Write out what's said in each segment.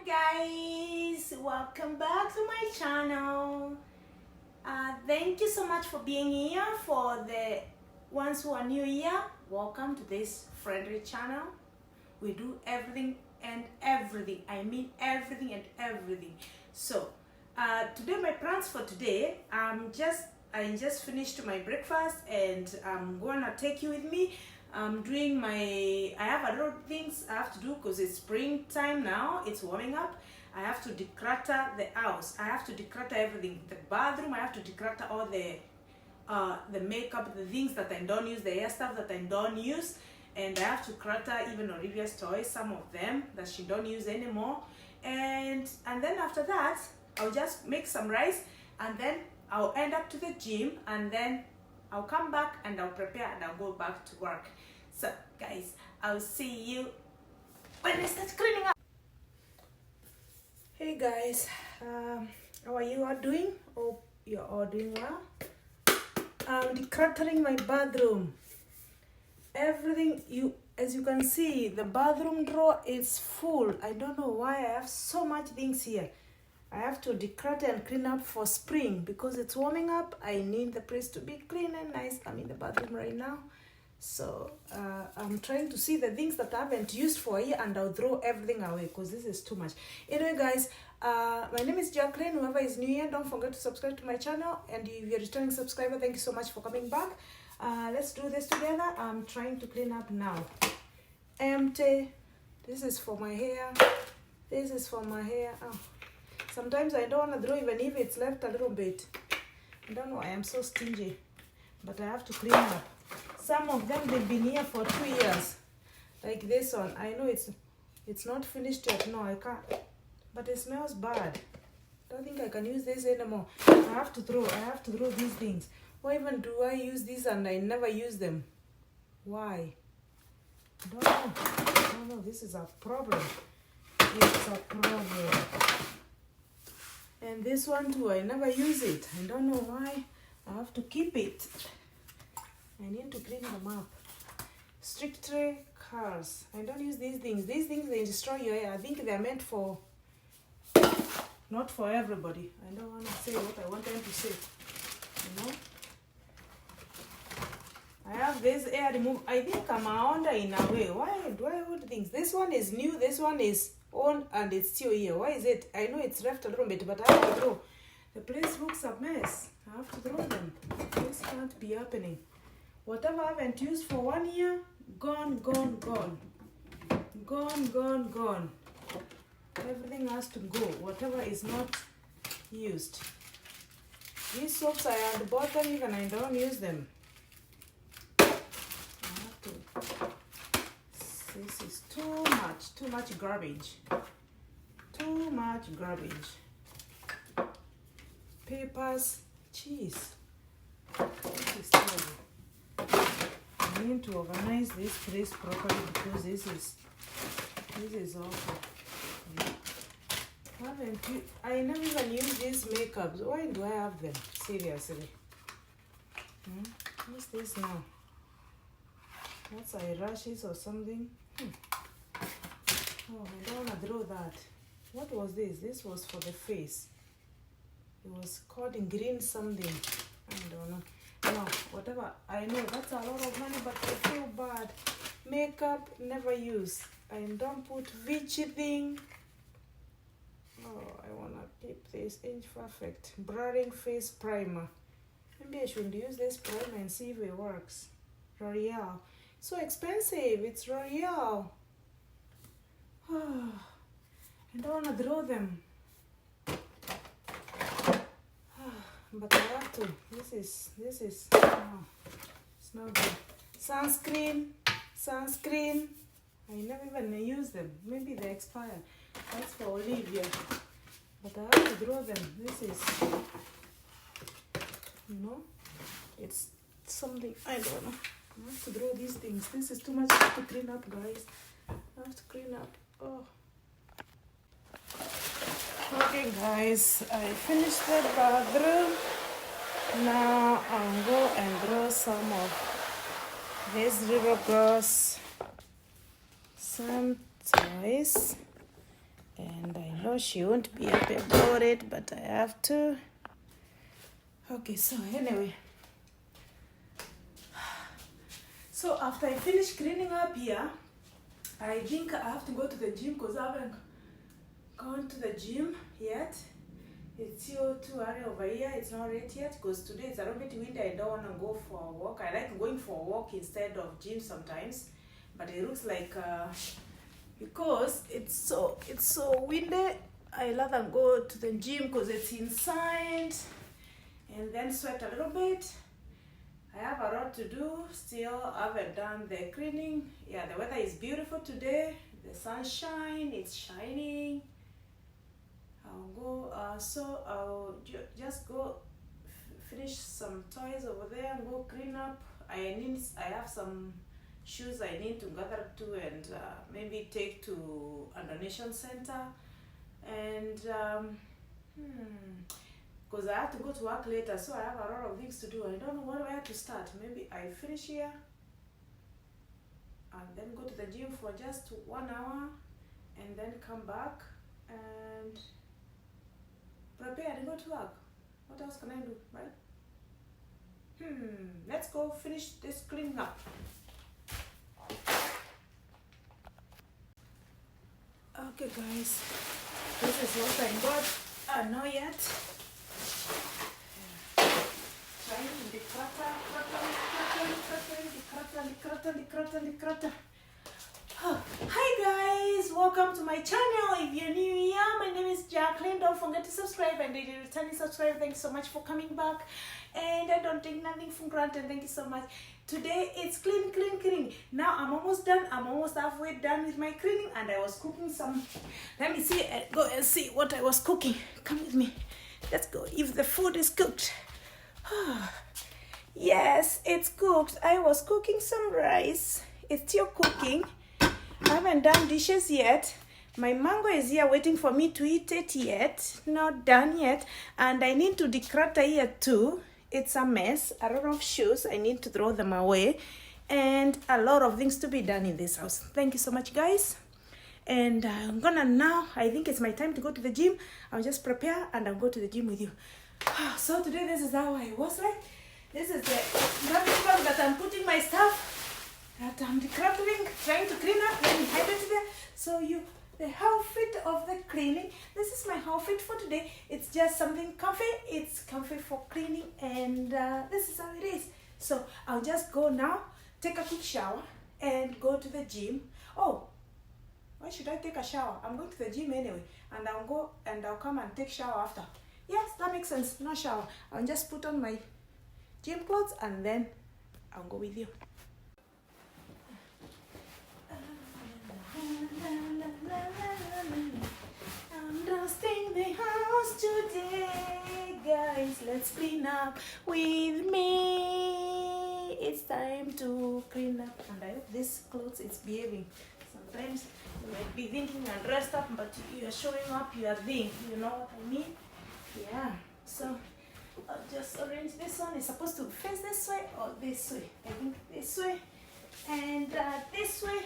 guys, welcome back to my channel. Thank you so much for being here. For the ones who are new here, welcome to this friendly channel. We do everything and everything. I mean everything and everything. So today, my plans for today, I just finished my breakfast and I'm gonna take you with me. I have a lot of things I have to do because it's springtime now, it's warming up. I have to declutter the house, I have to declutter everything, the bathroom, I have to declutter all the makeup, the things that I don't use, the hair stuff that I don't use, and I have to clutter even Olivia's toys, some of them that she don't use anymore. And then after that, I'll just make some rice and then I'll end up to the gym, and then I'll come back and I'll prepare and I'll go back to work. So guys, I'll see you when I start cleaning up. Hey guys, how are you all doing? Hope you're all doing well. I'm decluttering my bathroom. Everything, as you can see, the bathroom drawer is full. I don't know why I have so much things here. I have to declutter and clean up for spring because it's warming up. I need the place to be clean and nice. I'm in the bathroom right now. So I'm trying to see the things that I haven't used for a year, and I'll throw everything away because this is too much. Anyway guys, my name is Jacqueline. Whoever is new here, don't forget to subscribe to my channel. And if you're a returning subscriber, thank you so much for coming back. Let's do this together. I'm trying to clean up now. Empty. This is for my hair. This is for my hair. Oh. Sometimes I don't want to throw even if it's left a little bit. I don't know, I am so stingy. But I have to clean up. Some of them, they've been here for 2 years. Like this one. I know it's not finished yet. No, I can't. But it smells bad. I don't think I can use this anymore. I have to throw these things. Why even do I use these and I never use them? Why? I don't know. I don't know. This is a problem. It's a problem. And this one too, I never use it. I don't know why. I have to keep it. I need to clean them up. Strictly cars. I don't use these things. These things, they destroy your hair. I think they're meant for, not for everybody. I don't want to say what I want them to say. You know? I have this hair remover. I think I'm under in a way. Why do I hold things? This one is new. This one is on and it's still here. Why is it? I know it's left a little bit, but I have to throw. The place looks a mess. I have to throw them. This can't be happening. Whatever I haven't used for 1 year, gone, gone, gone. Gone, gone, gone. Everything has to go. Whatever is not used. These soaps I had bought them even I don't use them. I have to. This is too much garbage. Too much garbage. Papers, cheese. This is terrible. I need to organize this place properly because this is awful. I never even use these makeups. Why do I have them? Seriously. What's this now? That's eyelashes or something. Oh, I don't want to throw that. What was this? This was for the face. It was called in green something. I don't know. No, whatever. I know that's a lot of money, but I feel bad. Makeup, never use. I don't put Vichy thing. Oh, I want to keep this Inch Perfect Blurring Face Primer. Maybe I should use this primer and see if it works. L'Oreal. So expensive. It's L'Oreal. Oh, I don't want to throw them. But I have to. This is oh, it's not good. Sunscreen. I never even use them. Maybe they expire. That's for Olivia. But I have to throw them. This is, it's something, I don't know. I have to throw these things. This is too much. I have to clean up, guys. I have to clean up. Oh. Okay guys, I finished the bathroom. Now I'll go and draw some of these little girls some toys, and I know she won't be happy about it, but I have to. Okay, so anyway. So after I finish cleaning up here, I think I have to go to the gym because I haven't gone to the gym yet. It's still too early over here. It's not late yet because today it's a little bit windy. I don't want to go for a walk. I like going for a walk instead of gym sometimes. But it looks like because it's so windy, I rather go to the gym because it's inside and then sweat a little bit. I have a lot to do. Still haven't done the cleaning. Yeah, the weather is beautiful today. The sunshine, it's shining. I'll go, so I'll just go finish some toys over there and go clean up. I have some shoes I need to gather to and maybe take to a donation center. And because I have to go to work later, so I have a lot of things to do. I don't know where to start. Maybe I finish here and then go to the gym for just 1 hour and then come back and prepare and go to work. What else can I do, right? Let's go finish this cleaning up. Okay guys, this is what I got. Not yet. Trying to declutter. Hi guys, welcome to my channel. If you're new here, my name is Jacqueline. Don't forget to subscribe, and if you're a returning subscriber, thank you so much for coming back. And I don't take nothing for granted. Thank you so much. Today it's clean. Now I'm almost done. I'm almost halfway done with my cleaning, and I was cooking some. Let me see. Go and see what I was cooking. Come with me. Let's go. If the food is cooked. Yes, it's cooked. I was cooking some rice. It's still cooking. I haven't done dishes yet. My mango is here waiting for me to eat it yet. Not done yet. And I need to declutter here too. It's a mess. A lot of shoes. I need to throw them away. And a lot of things to be done in this house. Thank you so much, guys. And I'm gonna now, I think it's my time to go to the gym. I'll just prepare and I'll go to the gym with you. So today this is how I was like. This is the garbage bag that I'm putting my stuff that I'm decluttering, trying to clean up, then hide it there. So the outfit of the cleaning. This is my outfit for today. It's just something comfy. It's comfy for cleaning, and this is how it is. So I'll just go now, take a quick shower, and go to the gym. Oh, why should I take a shower? I'm going to the gym anyway, and I'll go and I'll come and take shower after. Yes, that makes sense. No shower. I'll just put on my gym clothes and then I'll go with you. I'm dusting the house today, guys. Let's clean up with me. It's time to clean up, and I hope this clothes is behaving. Sometimes you might be thinking I'm dressed up, but you are showing up your thing. You know what I mean? Yeah. So I'll just arrange this one. It's supposed to face this way or this way. I think this way and this way.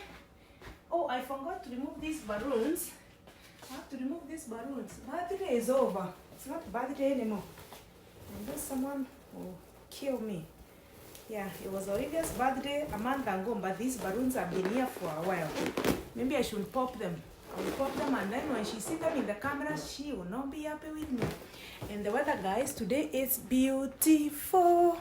Oh, I forgot to remove these balloons. I have to remove these balloons. Birthday is over. It's not birthday anymore. And then someone will kill me. Yeah, it was Olivia's birthday a month ago, but these balloons have been here for a while. Maybe I should pop them. I will pop them, and then when she sees them in the camera, she will not be happy with me. And the weather, guys, today is beautiful.